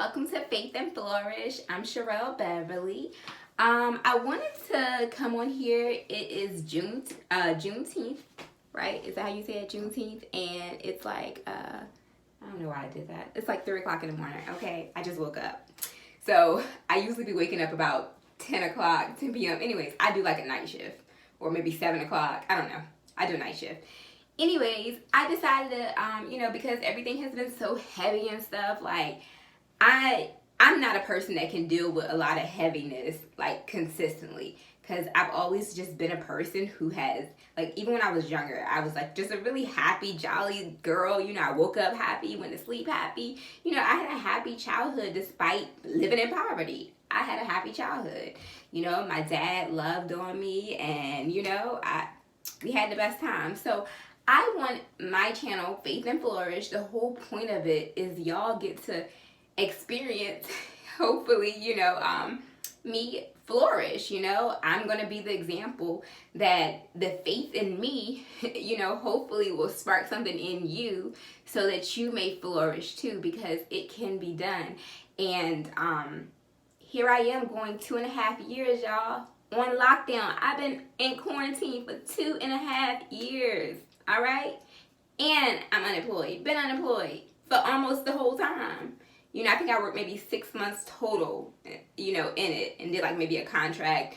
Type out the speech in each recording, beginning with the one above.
welcome to Faith and Flourish. I'm Sherelle Beverly. I wanted to come on here. It is Juneteenth, right? Is that how you say it? Juneteenth, and it's like I don't know why I did that. It's like 3 o'clock in the morning. Okay, I just woke up, so I usually be waking up about 10 p.m. Anyways, I do like a night shift, or maybe 7 o'clock. I don't know. I do a night shift. Anyways, I decided to, because everything has been so heavy and stuff, like, I'm not a person that can deal with a lot of heaviness, like, consistently. Because I've always just been a person who has, like, even when I was younger, I was, like, just a really happy, jolly girl. I woke up happy, went to sleep happy. I had a happy childhood despite living in poverty. I had a happy childhood. My dad loved on me, and, we had the best time. So I want my channel, Faith and Flourish, the whole point of it is y'all get to experience, hopefully, me flourish. I'm going to be the example that the faith in me, hopefully will spark something in you so that you may flourish too, because it can be done. And here I am going 2.5 years, y'all, on lockdown. I've been in quarantine for 2.5 years. All right, and I'm unemployed. Been unemployed for almost the whole time. I think I worked maybe 6 months total, in it, and did like maybe a contract.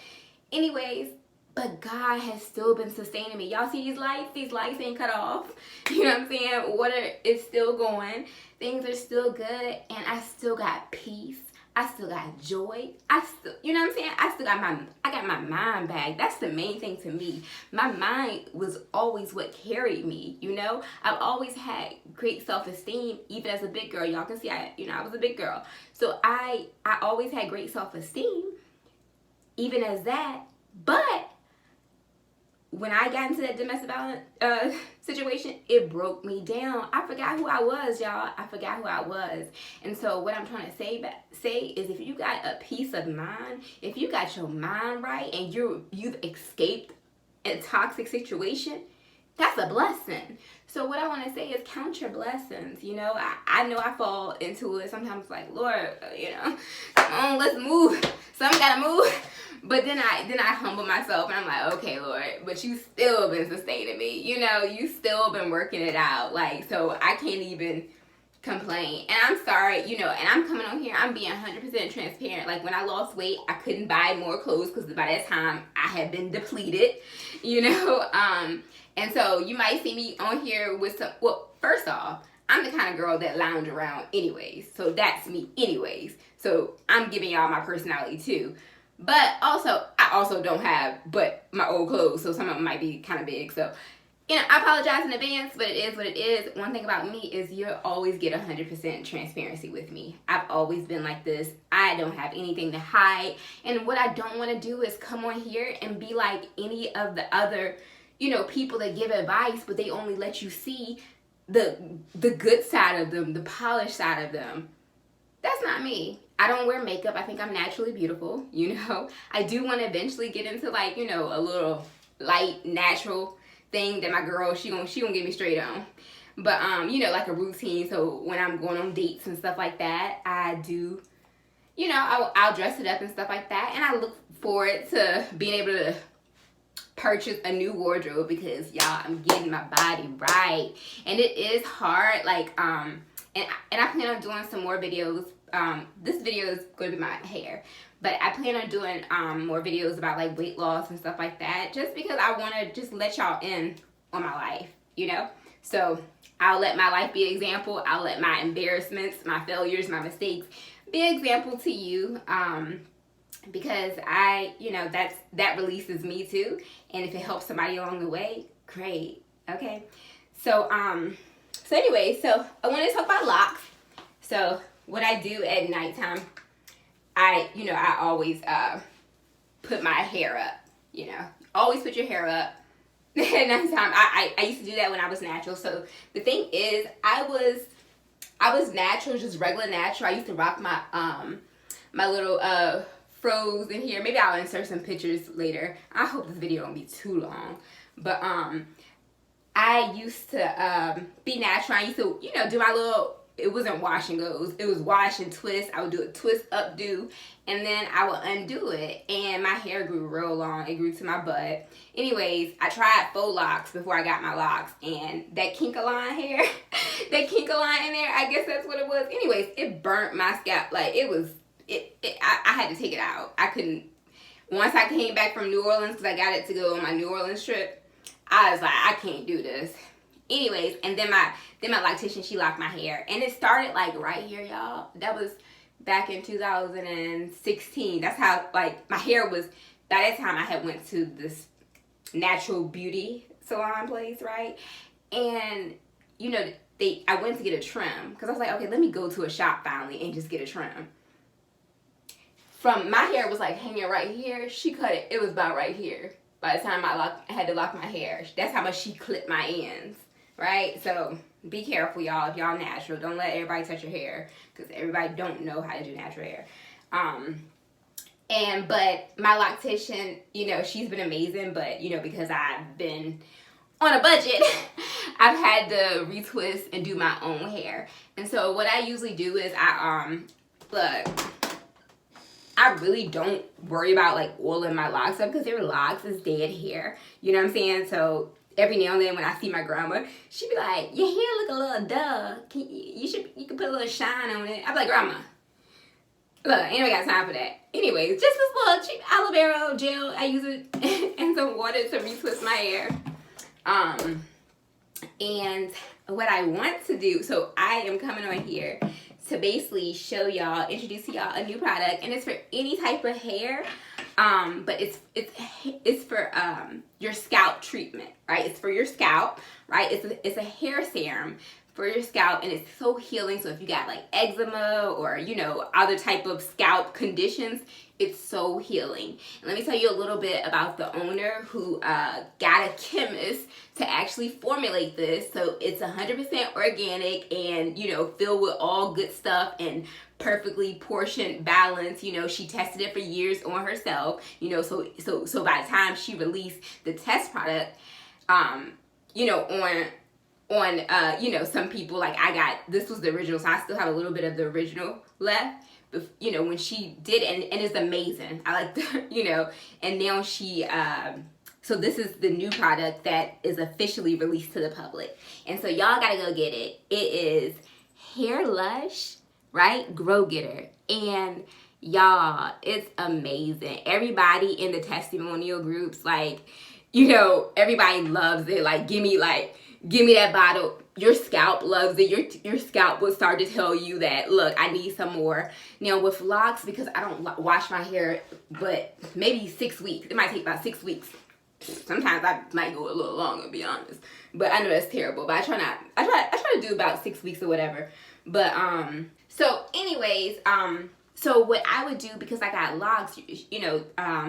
Anyways, but God has still been sustaining me. Y'all see these lights? These lights ain't cut off. You know what I'm saying? Water is still going. Things are still good, and I still got peace. I still got joy. I still, I got my mind back. That's the main thing to me. My mind was always what carried me, I've always had great self-esteem, even as a big girl. Y'all can see, I was a big girl. So I always had great self-esteem, even as that. But when I got into that domestic violence situation, it broke me down. I forgot who I was, y'all. I forgot who I was. And so what I'm trying to say is, if you got a peace of mind, if you got your mind right, and you've escaped a toxic situation, that's a blessing. So what I want to say is, count your blessings. I know I fall into it sometimes, like, Lord, come on, let's move. Something gotta move. But then I humble myself, and I'm like, okay, Lord, but you still been sustaining me. You still been working it out. Like, so I can't even complain. And I'm sorry, and I'm coming on here, I'm being 100% transparent. Like, when I lost weight, I couldn't buy more clothes because by that time I had been depleted, and so you might see me on here with some, well, first off, I'm the kind of girl that lounge around anyways. So that's me anyways. So I'm giving y'all my personality too. But also, I also don't have but my old clothes, so some of them might be kind of big. So, I apologize in advance, but it is what it is. One thing about me is you'll always get 100% transparency with me. I've always been like this. I don't have anything to hide. And what I don't want to do is come on here and be like any of the other, people that give advice, but they only let you see the good side of them, the polished side of them. That's not me. I don't wear makeup. I think I'm naturally beautiful, I do want to eventually get into, like, a little light, natural thing that my girl, she gonna get me straight on. But, like a routine. So when I'm going on dates and stuff like that, I do, I'll dress it up and stuff like that. And I look forward to being able to purchase a new wardrobe because, y'all, I'm getting my body right. And it is hard, like, and I plan on doing some more videos. This video is going to be my hair, but I plan on doing more videos about, like, weight loss and stuff like that, just because I want to just let y'all in on my life, So I'll let my life be an example. I'll let my embarrassments, my failures, my mistakes be an example to you, because that releases me too. And if it helps somebody along the way, great. Okay. So anyway, so I want to talk about locks. So what I do at nighttime, I always put my hair up, always put your hair up at nighttime. I used to do that when I was natural. So the thing is, I was natural, just regular natural. I used to rock my my little froze in here. Maybe I'll insert some pictures later. I hope this video won't be too long. But I used to be natural. I used to, do my little it wasn't wash and go. It was wash and twist. I would do a twist, updo, and then I would undo it. And my hair grew real long. It grew to my butt. Anyways, I tried faux locks before I got my locks, and that kinkaline hair, that kinkaline in there, I guess that's what it was. Anyways, it burnt my scalp. Like, I had to take it out. I couldn't. Once I came back from New Orleans, because I got it to go on my New Orleans trip, I was like, I can't do this. Anyways, and then my loctician, she locked my hair. And it started like right here, y'all. That was back in 2016. That's how, like, my hair was, by that time I had went to this natural beauty salon place, right? And, you know, I went to get a trim. Because I was like, okay, let me go to a shop finally and just get a trim. From my hair was like hanging right here. She cut it. It was about right here. By the time I had to lock my hair. That's how much she clipped my ends. Right? So be careful, y'all. If y'all natural, don't let everybody touch your hair. Because everybody don't know how to do natural hair. But my loctician, you know, she's been amazing. But, you know, because I've been on a budget, I've had to retwist and do my own hair. And so what I usually do is I really don't worry about like oiling my locks up because their locks is dead hair. You know what I'm saying? So every now and then when I see my grandma, she be like, your hair look a little dull. You can put a little shine on it. I be like, Grandma, look, ain't nobody got time for that. Anyways, just this little cheap aloe vera gel. I use it and some water to retwist my hair. And what I want to do, so I am coming on here to basically show y'all, introduce to y'all a new product, and it's for any type of hair, but it's for your scalp treatment, right? It's for your scalp, right? It's a hair serum for your scalp, and it's so healing. So if you got like eczema or, you know, other type of scalp conditions, it's so healing. And let me tell you a little bit about the owner who got a chemist to actually formulate this. So it's 100% organic and, you know, filled with all good stuff and perfectly portioned, balanced. You know, she tested it for years on herself. You know, so by the time she released the test product, you know, on you know, some people, like this was the original, so I still have a little bit of the original left. You know, when she did it, and it's amazing. I like the, you know, and now she, so this is the new product that is officially released to the public. And so y'all gotta go get it. It is Hair Lush, right? Grow Getter. And y'all, it's amazing. Everybody in the testimonial groups, like, you know, everybody loves it. Like, give me that bottle. Your scalp loves it. Your scalp will start to tell you that, look, I need some more. Now with locks, because I don't wash my hair, but maybe 6 weeks. It might take about 6 weeks. Sometimes I might go a little longer, to be honest. But I know that's terrible. But I try to do about 6 weeks or whatever. But so anyways, so what I would do, because I got locks, you know,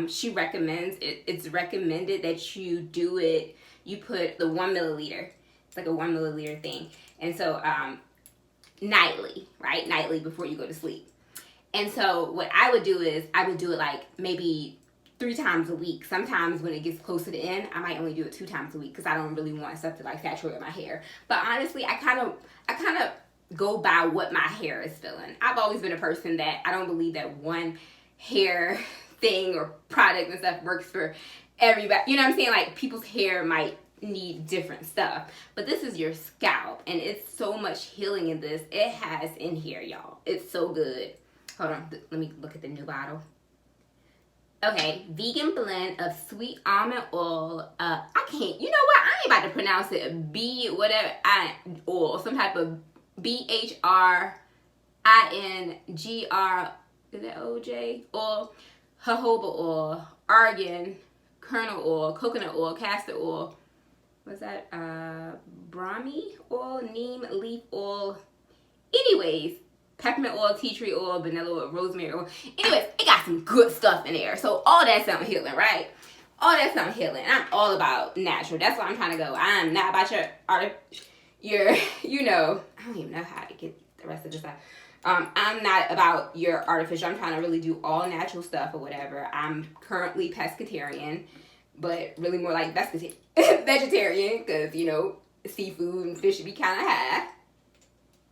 she recommends it's recommended that you do it. You put the 1 milliliter. Like a 1 milliliter thing. And so nightly, right? Nightly before you go to sleep. And so what I would do is I would do it like maybe 3 times a week. Sometimes when it gets close to the end, I might only do it 2 times a week because I don't really want stuff to like saturate my hair. But honestly, I kind of go by what my hair is feeling. I've always been a person that I don't believe that one hair thing or product and stuff works for everybody. You know what I'm saying? Like, people's hair might need different stuff, but this is your scalp, and it's so much healing in this. It has in here, y'all. It's so good. Hold on, let me look at the new bottle. Okay, vegan blend of sweet almond oil. I can't, you know what, I ain't about to pronounce it. Oil, some type of BHRINGR, is that OJ? Oil, jojoba oil, argan, kernel oil, coconut oil, castor oil. Was that brahmi oil, neem leaf oil? Anyways, peppermint oil, tea tree oil, vanilla oil, rosemary oil. Anyways, it got some good stuff in there. So all that sounds healing, right? All that sounds healing. I'm all about natural. That's where I'm trying to go. I'm not about your you know, I don't even know how to get the rest of this out. I'm not about your artificial. I'm trying to really do all natural stuff or whatever. I'm currently pescatarian, but really more like vegetarian, because, you know, seafood and fish should be kind of high.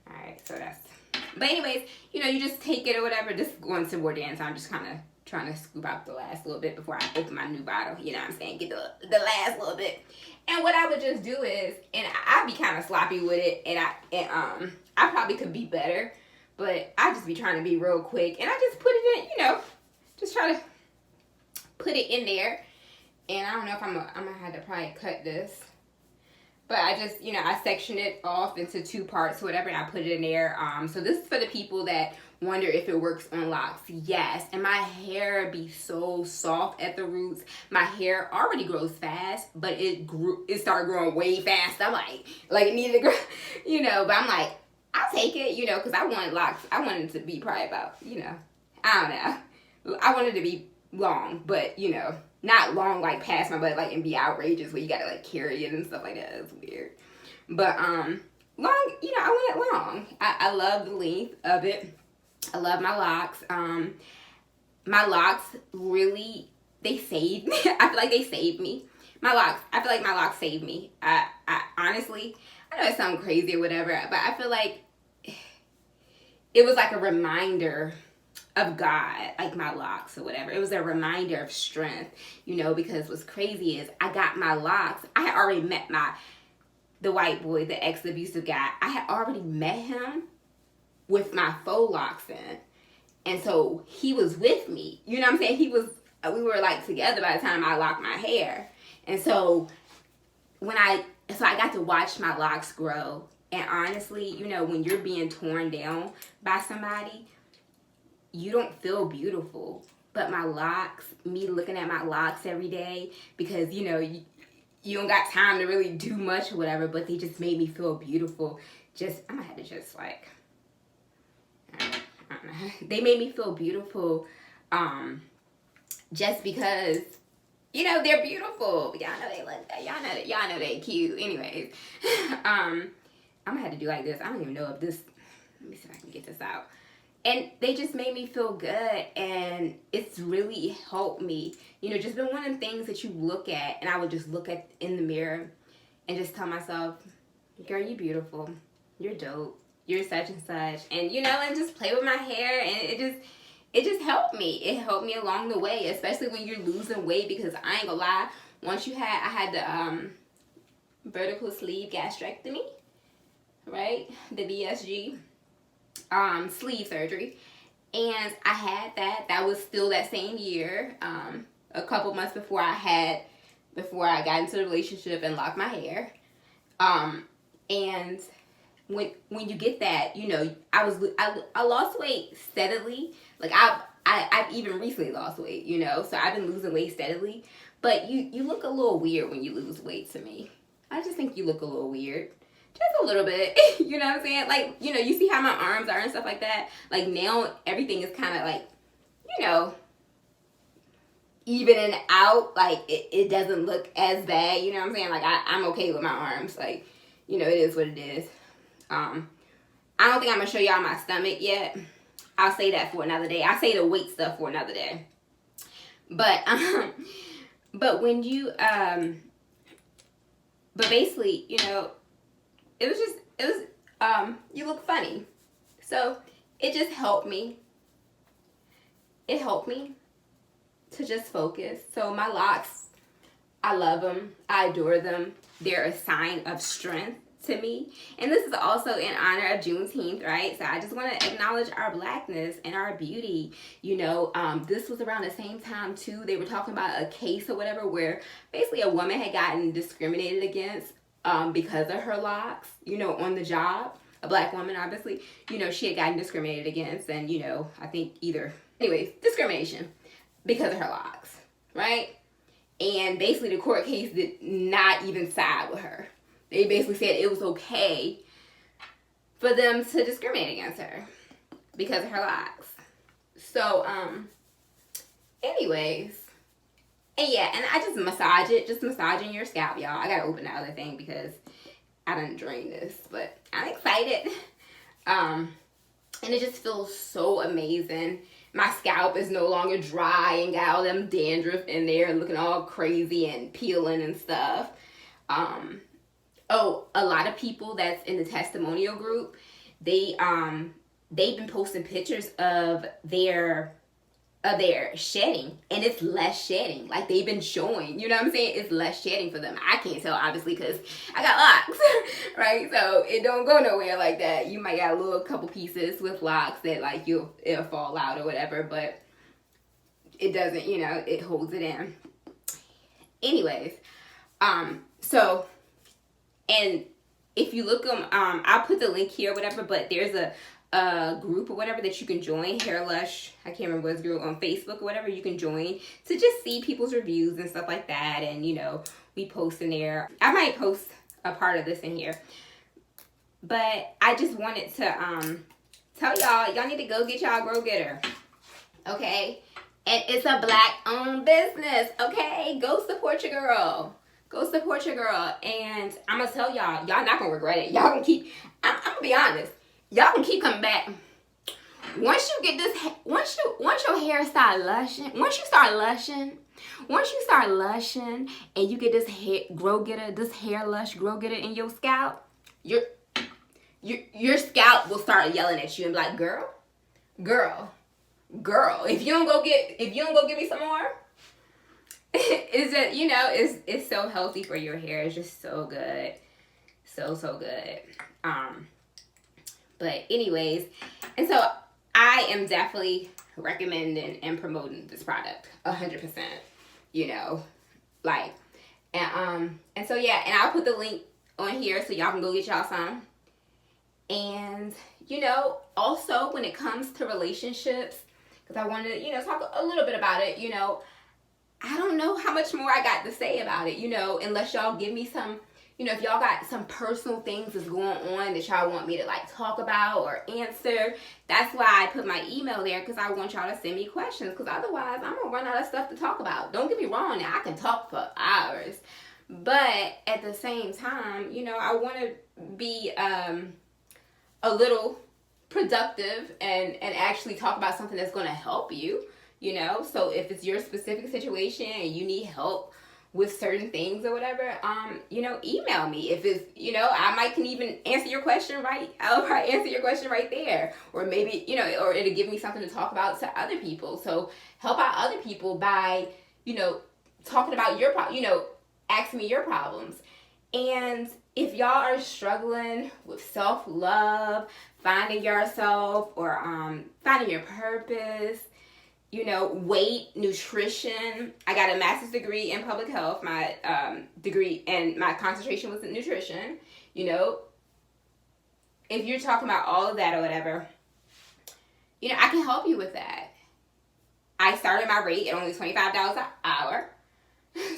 All right. So that's, but anyways, you know, you just take it or whatever. Just going to more dance. I'm just kind of trying to scoop out the last little bit before I open my new bottle. You know what I'm saying? Get the last little bit. And what I would just do is, and I'd be kind of sloppy with it, and I probably could be better, but I just be trying to be real quick, and I just put it in, you know, just try to put it in there. And I don't know if I'm gonna have to probably cut this. But I just, you know, I section it off into 2 parts or whatever, and I put it in there. So this is for the people that wonder if it works on locks. Yes, and my hair be so soft at the roots. My hair already grows fast, but it started growing way fast. I'm like it needed to grow, you know. But I'm like, I'll take it, you know, because I wanted locks. I wanted it to be probably about, you know, I don't know. I wanted it to be long, but, you know, not long like past my butt, like, and be outrageous where you gotta like carry it and stuff like that. It's weird. But long, you know, I want it long. I love the length of it. I love my locks. My locks really, they saved me. I feel like they saved me. I feel like my locks saved me. I honestly, I know it sounds crazy or whatever, but I feel like it was like a reminder of God, like my locks or whatever. It was a reminder of strength, you know, because what's crazy is I got my locks. I had already met the white boy, the ex-abusive guy. I had already met him with my faux locks in. And so he was with me. You know what I'm saying? We were like together by the time I locked my hair. And so I got to watch my locks grow. And honestly, you know, when you're being torn down by somebody, you don't feel beautiful. But my locks, me looking at my locks every day, because, you know, you don't got time to really do much or whatever, but they just made me feel beautiful. I'm gonna have to just like, I don't know. They made me feel beautiful just because, you know, they're beautiful. Y'all know they look that. Y'all know they cute. Anyways, I'm gonna have to do like this. I don't even know if this, let me see if I can get this out. And they just made me feel good, and it's really helped me. You know, just been one of the things that you look at, and I would just look at in the mirror and just tell myself, girl, you beautiful. You're dope. You're such and such. And, you know, and just play with my hair, and it just helped me. It helped me along the way, especially when you're losing weight, because I ain't gonna lie, I had the vertical sleeve gastrectomy, right? The VSG. Sleeve surgery, and I had that was still that same year, a couple months before I got into the relationship and locked my hair, and when you get that, you know, I lost weight steadily. Like I've even recently lost weight, you know, so I've been losing weight steadily, but you look a little weird when you lose weight. To me, I just think you look a little weird. Just a little bit, you know what I'm saying? Like, you know, you see how my arms are and stuff like that? Like, now everything is kind of like, you know, evening out. Like, it doesn't look as bad, you know what I'm saying? Like, I'm okay with my arms. Like, you know, it is what it is. I don't think I'm going to show y'all my stomach yet. I'll say that for another day. I'll say the weight stuff for another day. But when you, but basically, you know, you look funny. So it just helped me. It helped me to just focus. So my locks, I love them. I adore them. They're a sign of strength to me. And this is also in honor of Juneteenth, right? So I just want to acknowledge our Blackness and our beauty. You know, this was around the same time too. They were talking about a case or whatever where basically a woman had gotten discriminated against because of her locks, you know, on the job. A black woman, obviously, you know, she had gotten discriminated against, and, you know, I think anyways, discrimination because of her locks, right? And basically the court case did not even side with her. They basically said it was okay for them to discriminate against her because of her locks. So, anyways, and yeah, and I just massage it, just massaging your scalp, y'all. I gotta open the other thing because I didn't drain this, but I'm excited. And it just feels so amazing. My scalp is no longer dry and got all them dandruff in there and looking all crazy and peeling and stuff. Oh, a lot of people that's in the testimonial group, they've been posting pictures of their shedding, and it's less shedding. Like, they've been showing, you know what I'm saying? It's less shedding for them. I can't tell, obviously, because I got locks, right? So it don't go nowhere like that. You might got a little couple pieces with locks that, like, it'll fall out or whatever, but it doesn't, you know, it holds it in. Anyways, so, and if you look them, I'll put the link here or whatever, but there's a group or whatever that you can join, Hair Lush, I can't remember what it's group, on Facebook or whatever, you can join to just see people's reviews and stuff like that. And, you know, we post in there. I might post a part of this in here, but I just wanted to tell y'all need to go get y'all Grow Getter, okay? And it's a Black owned business, okay? Go support your girl. Go support your girl. And I'm gonna tell y'all not gonna regret it. Y'all can keep, I'm gonna be honest, y'all can keep coming back. Once you get this, once your hair start lushing, once you start lushing and you get this hair Grow Getter, this Hair Lush Grow Getter in your scalp, your scalp will start yelling at you and be like, girl, if you don't go get me some more, it's just, you know, it's so healthy for your hair. It's just so good, so good. But anyways, and so I am definitely recommending and promoting this product 100%, you know, like, and so yeah, and I'll put the link on here so y'all can go get y'all some. And, you know, also when it comes to relationships, because I wanted to, you know, talk a little bit about it, you know, I don't know how much more I got to say about it, you know, unless y'all give me some, you know, if y'all got some personal things that's going on that y'all want me to, like, talk about or answer. That's why I put my email there, because I want y'all to send me questions, because otherwise I'm going to run out of stuff to talk about. Don't get me wrong, now I can talk for hours, but at the same time, you know, I want to be a little productive and actually talk about something that's going to help you, you know. So if it's your specific situation and you need help with certain things or whatever, you know, email me. If it's, you know, I can even answer your question I'll probably answer your question right there. Or maybe, you know, or it'll give me something to talk about to other people. So help out other people by, you know, talking about your you know, asking me your problems. And if y'all are struggling with self-love, finding yourself, or finding your purpose, you know, weight, nutrition. I got a master's degree in public health. My degree and my concentration was in nutrition. You know, if you're talking about all of that or whatever, you know, I can help you with that. I started my rate at only $25 an hour.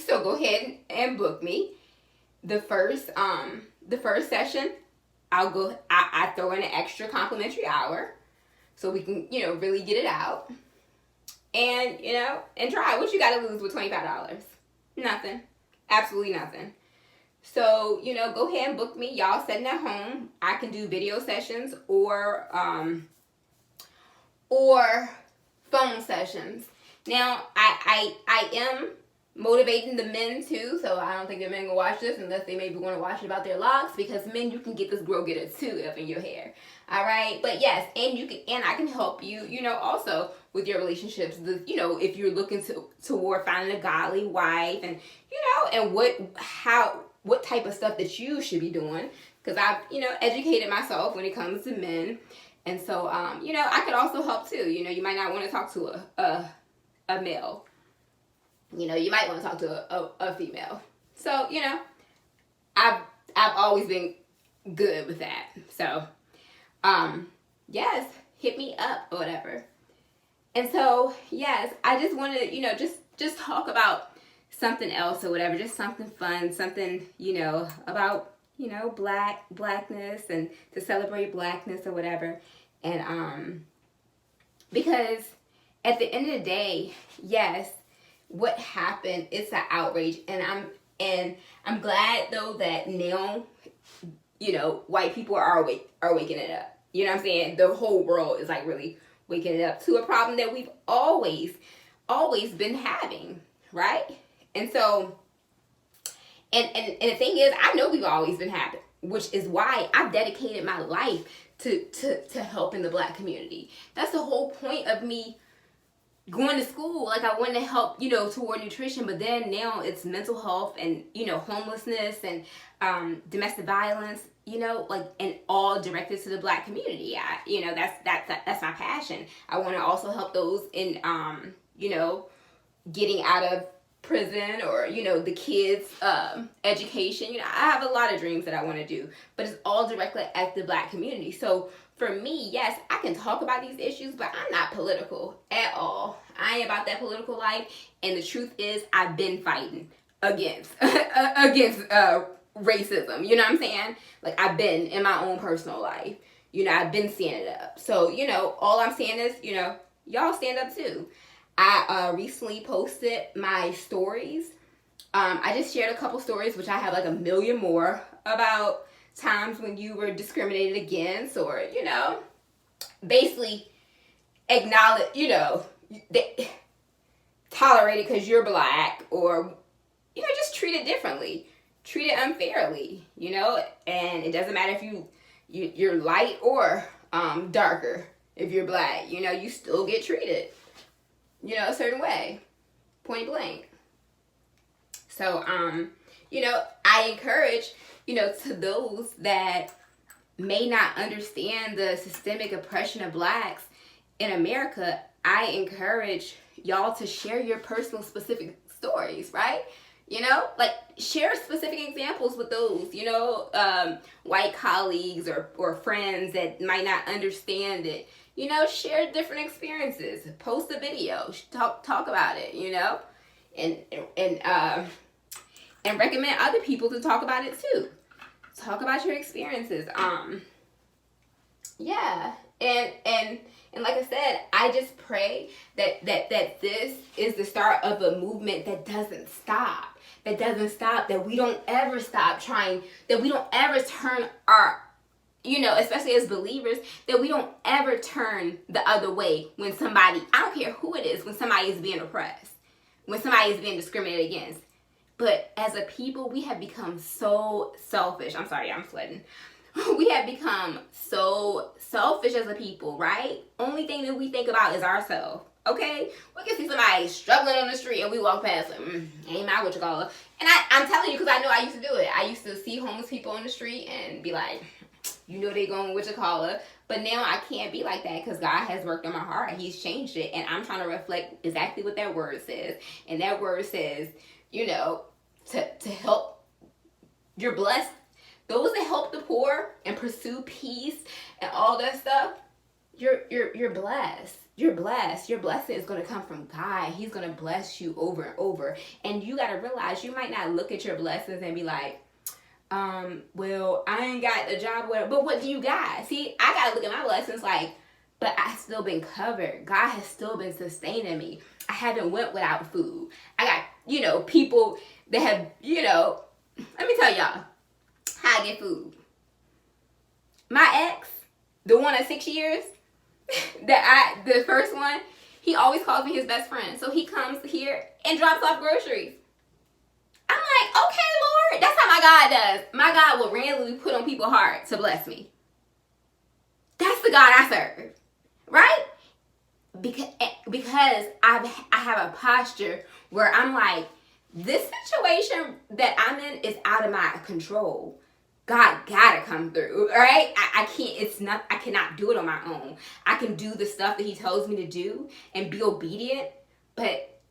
So go ahead and book me. The first session, I throw in an extra complimentary hour so we can, you know, really get it out. And, you know, and try. What you got to lose with $25? Nothing. Absolutely nothing. So, you know, go ahead and book me. Y'all sitting at home. I can do video sessions or phone sessions. Now, I am motivating the men too, so I don't think the men gonna watch this unless they maybe want to watch it about their locks, because men, you can get this Grow Getter too up in your hair. All right, but yes, and I can help you, you know, also with your relationships. You know, if you're looking toward finding a godly wife, and you know, and what type of stuff that you should be doing, because I've, you know, educated myself when it comes to men, and so you know, I could also help too. You know, you might not want to talk to a male. You know, you might want to talk to a female. So, you know, I've always been good with that. So, yes, hit me up or whatever. And so, yes, I just wanted to, you know, just talk about something else or whatever, just something fun, something, you know, about, you know, blackness, and to celebrate blackness or whatever. And because at the end of the day, yes, what happened, it's an outrage, and I'm glad though that now, you know, white people are waking it up. You know what I'm saying? The whole world is like really waking it up to a problem that we've always been having, right? And so, and the thing is, I know we've always been having, which is why I've dedicated my life to helping the Black community. That's the whole point of me going to school. Like, I want to help, toward nutrition, but then now it's mental health and, homelessness and domestic violence, and all directed to the Black community. That's my passion. I want to also help those in, getting out of prison, or the kids education. I have a lot of dreams that I want to do, but it's all directly at the Black community. So for me, yes, I can talk about these issues, but I'm not political at all. I ain't about that political life, and the truth is, I've been fighting against racism. You know what I'm saying? Like, I've been in my own personal life. I've been standing up. So all I'm saying is, y'all stand up too. I recently posted my stories. I just shared a couple stories, which I have like a million more, about times when you were discriminated against, or, basically acknowledge, tolerated because you're Black, or, just treated differently, treated unfairly, and it doesn't matter if you're light or darker. If you're Black, you still get treated a certain way, point blank. So, I encourage, to those that may not understand the systemic oppression of Blacks in America, I encourage y'all to share your personal specific stories, right? Like, share specific examples with those, white colleagues or friends that might not understand it. Share different experiences. Post a video. Talk about it. And recommend other people to talk about it too. Talk about your experiences. Yeah. And like I said, I just pray that this is the start of a movement that doesn't stop. That we don't ever stop trying. That we don't ever turn our, especially as believers, that we don't ever turn the other way when somebody, I don't care who it is, when somebody is being oppressed, when somebody is being discriminated against. But as a people, we have become so selfish. I'm sorry, I'm sweating. We have become so selfish as a people, right? Only thing that we think about is ourselves, okay? We can see somebody struggling on the street and we walk past them. Ain't my what you call it. And I'm telling you, because I know I used to do it. I used to see homeless people on the street and be like, they going with your collar. But now I can't be like that, because God has worked on my heart. He's changed it. And I'm trying to reflect exactly what that word says. And that word says, to help, you're blessed. Those that help the poor and pursue peace and all that stuff, you're blessed. You're blessed. Your blessing is going to come from God. He's going to bless you over and over. And you got to realize, you might not look at your blessings and be like, well, I ain't got a job, whatever. But what do you got? See, I got to look at my blessings like, but I've still been covered. God has still been sustaining me. I haven't went without food. I got, people that have, let me tell y'all how I get food. My ex, the one at 6 years, the first one, he always calls me his best friend. So he comes here and drops off groceries. I'm like, okay, Lord. That's how my God does. My God will randomly put on people's heart to bless me. That's the God I serve. Right? Because I have a posture where I'm like, this situation that I'm in is out of my control. God gotta come through, right? I cannot do it on my own. I can do the stuff that he tells me to do and be obedient, but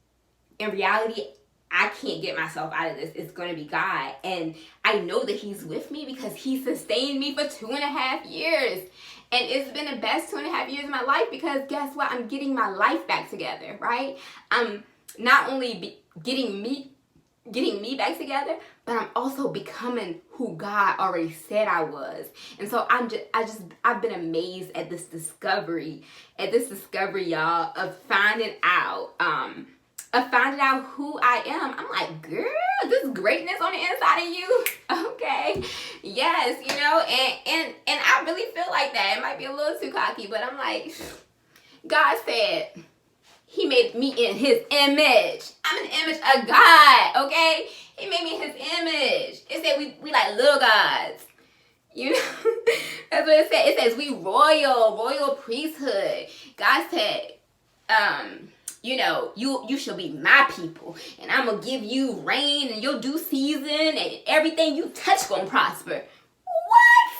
in reality, I can't get myself out of this. It's going to be God. And I know that he's with me because he sustained me for 2.5 years. And it's been the best 2.5 years of my life, because guess what? I'm getting my life back together, right? I'm not only getting me back together, but I'm also becoming who God already said I was. And so I've been amazed at this discovery, y'all, of finding out who I am. I'm like, girl, this greatness on the inside of you. Okay. Yes, and I really feel like that. It might be a little too cocky, but I'm like, God said he made me in his image. I'm an image of God, okay? He made me in his image. It said we like little gods. You know, that's what it says. It says we royal priesthood. God said, you know, you shall be my people, and I'm gonna give you rain and your due season, and everything you touch gonna prosper. What?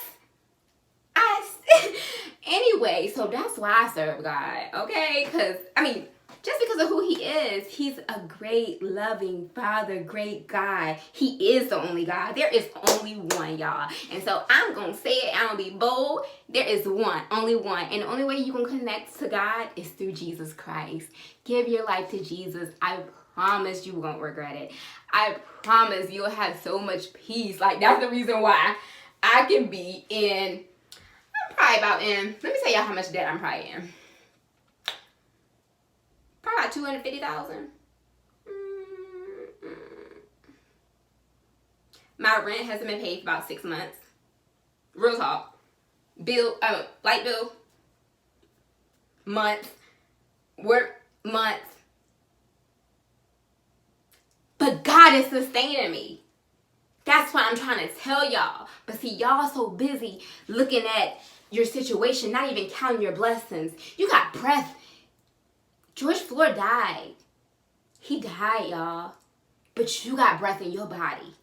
Anyway, so that's why I serve God, okay? Because, I mean, just because of who he is, he's a great, loving Father, great God. He is the only God. There is only one, y'all. And so I'm going to say it. I'm going to be bold. There is one, only one. And the only way you can connect to God is through Jesus Christ. Give your life to Jesus. I promise you won't regret it. I promise you'll have so much peace. Like, that's the reason why I can be in, I'm probably about in, let me tell y'all how much debt I'm probably in. Probably about 250,000. My rent hasn't been paid for about 6 months. Real talk. Light bill, month, work, month. But God is sustaining me. That's what I'm trying to tell y'all. But see, y'all so busy looking at your situation, not even counting your blessings. You got breath. George Floyd died. He died, y'all. But you got breath in your body.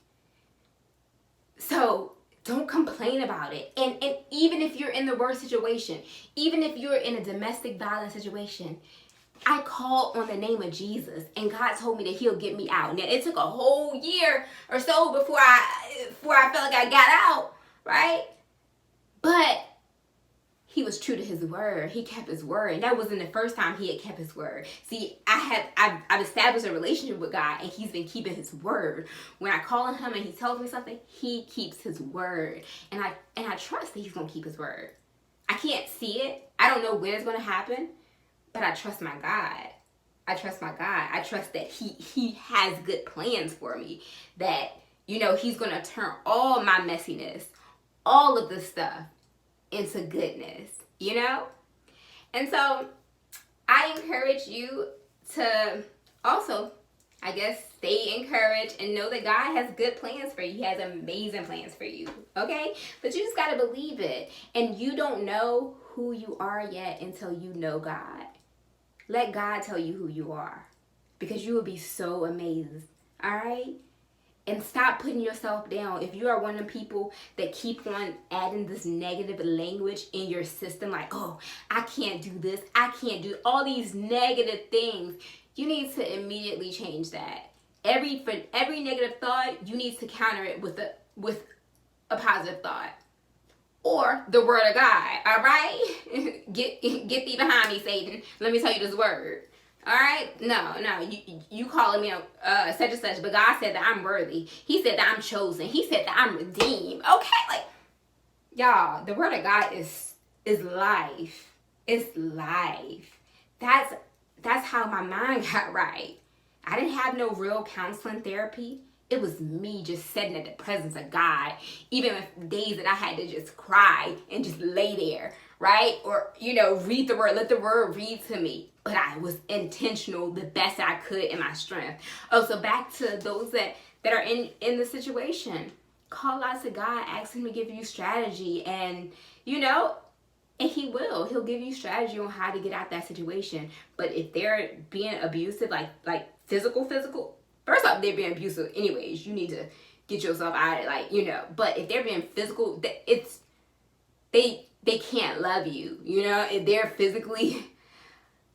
So don't complain about it. And even if you're in the worst situation, even if you're in a domestic violence situation, I called on the name of Jesus, and God told me that he'll get me out. Now, it took a whole year or so before I felt like I got out, right? But he was true to his word. He kept his word. And that wasn't the first time he had kept his word. See, I've established a relationship with God, and he's been keeping his word. When I call on him and he tells me something, he keeps his word. And I trust that he's going to keep his word. I can't see it. I don't know when it's going to happen, but I trust my God. I trust my God. I trust that he has good plans for me. That, you know, he's going to turn all my messiness, all of the stuff, into goodness, you know? And so I encourage you to also, I guess, stay encouraged and know that God has good plans for you. He has amazing plans for you, okay? But you just got to believe it. And you don't know who you are yet until you know God. Let God tell you who you are, because you will be so amazed, all right? And stop putting yourself down. If you are one of the people that keep on adding this negative language in your system, like, oh, I can't do this, I can't do all these negative things, you need to immediately change that. For every negative thought, you need to counter it with a positive thought. Or the word of God, all right? Get thee behind me, Satan. Let me tell you this word. All right? No, you calling me such and such, but God said that I'm worthy. He said that I'm chosen. He said that I'm redeemed. Okay, like, y'all, the word of God is life. It's life. That's how my mind got right. I didn't have no real counseling therapy. It was me just sitting in the presence of God, even with days that I had to just cry and just lay there, right? Or, you know, read the word, let the word read to me. But I was intentional the best I could in my strength. Oh, so back to those that are in the situation. Call out to God, ask him to give you strategy, and, you know, and he will. He'll give you strategy on how to get out that situation. But if they're being abusive, like physical, first off, they're being abusive anyways. You need to get yourself out of it, like, you know. But if they're being physical, they can't love you, you know. If they're physically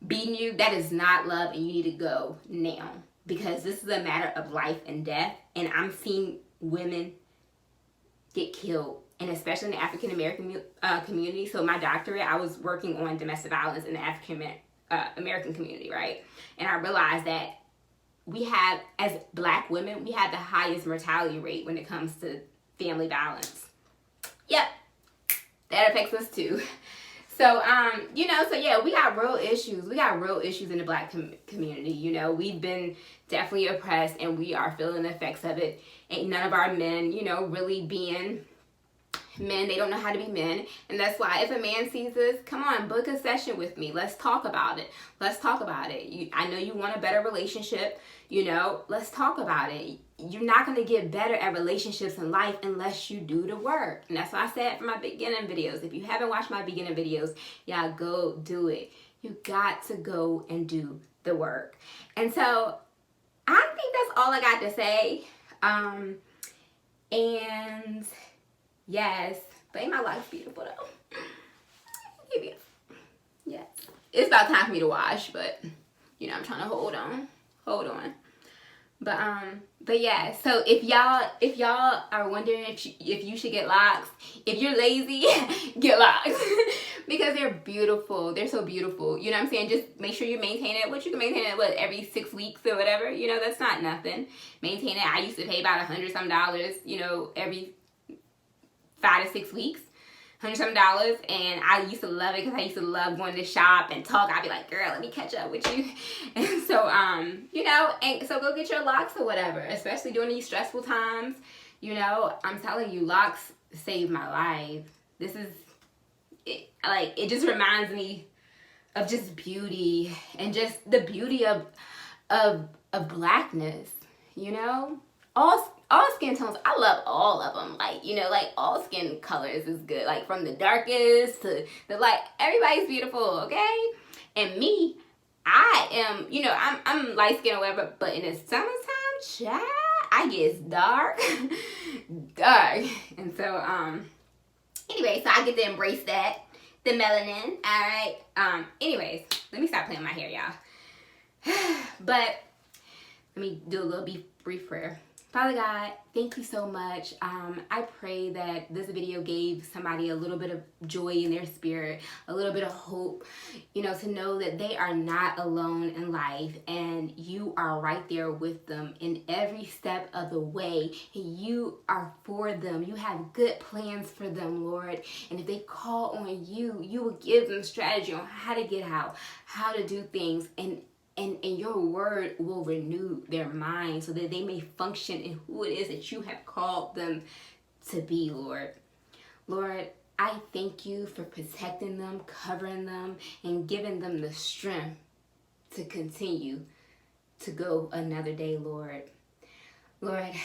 beating you, that is not love, and you need to go now, because this is a matter of life and death. And I'm seeing women get killed, and especially in the African American community. So my doctorate, I was working on domestic violence in the African American community, right? And I realized that we have, as Black women, we have the highest mortality rate when it comes to family violence. Yep, that affects us too. So, you know, so yeah, we got real issues. We got real issues in the Black community. You know, we've been definitely oppressed, and we are feeling the effects of it. Ain't none of our men, you know, really being Men, they don't know how to be men. And that's why if a man sees this, come on, book a session with me. Let's talk about it. Let's talk about it. I know you want a better relationship. You know, let's talk about it. You're not going to get better at relationships in life unless you do the work. And that's why I said for my beginning videos. If you haven't watched my beginning videos, y'all go do it. You got to go and do the work. And so I think that's all I got to say. And yes, but ain't my life beautiful though? Beautiful. Yes. It's about time for me to wash, but you know, I'm trying to hold on. But yeah, so if y'all are wondering if you should get locks, if you're lazy, get locks. Because they're beautiful. They're so beautiful. You know what I'm saying? Just make sure you maintain it. You can maintain it, every 6 weeks or whatever. You know, that's not nothing. Maintain it. I used to pay about $100 some, you know, every 5 to 6 weeks. $100 some, and I used to love it because I used to love going to shop and talk. I'd be like, girl, let me catch up with you. And so, you know, and so go get your locks or whatever, especially during these stressful times. You know, I'm telling you, locks saved my life. This is, it just reminds me of just beauty and just the beauty of blackness, you know? All skin tones, I love all of them. Like, you know, like all skin colors is good. Like from the darkest to the light, everybody's beautiful, okay? And me, I am, you know, I'm light skinned or whatever, but in the summertime, child, I get dark. And so, anyway, so I get to embrace that, the melanin, all right? Anyways, let me stop playing my hair, y'all. But let me do a little brief prayer. Father God, thank you so much. I pray that this video gave somebody a little bit of joy in their spirit, a little bit of hope, you know, to know that they are not alone in life and you are right there with them in every step of the way. And you are for them. You have good plans for them, Lord. And if they call on you, you will give them strategy on how to get out, how to do things, and your word will renew their mind so that they may function in who it is that you have called them to be, Lord. Lord, I thank you for protecting them, covering them, and giving them the strength to continue to go another day, Lord. Lord,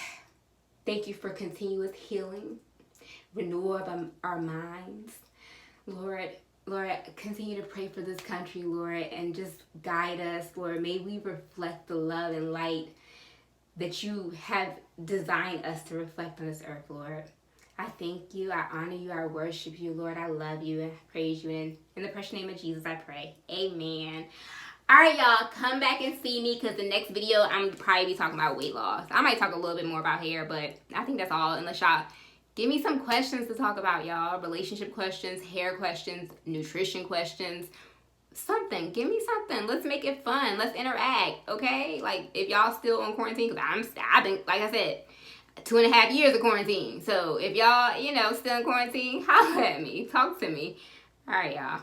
thank you for continuous healing, renewal of our minds. Lord, continue to pray for this country, Lord, and just guide us, Lord. May we reflect the love and light that you have designed us to reflect on this earth, Lord. I thank you, I honor you, I worship you, Lord. I love you and praise you. And in the precious name of Jesus, I pray. Amen. All right, y'all, come back and see me because the next video, I'm probably be talking about weight loss. I might talk a little bit more about hair, but I think that's all. Unless y'all give me some questions to talk about, y'all. Relationship questions, hair questions, nutrition questions, something. Give me something. Let's make it fun. Let's interact, okay? Like, if y'all still on quarantine, because I've been, like I said, 2.5 years of quarantine. So if y'all, you know, still in quarantine, holler at me. Talk to me. All right, y'all.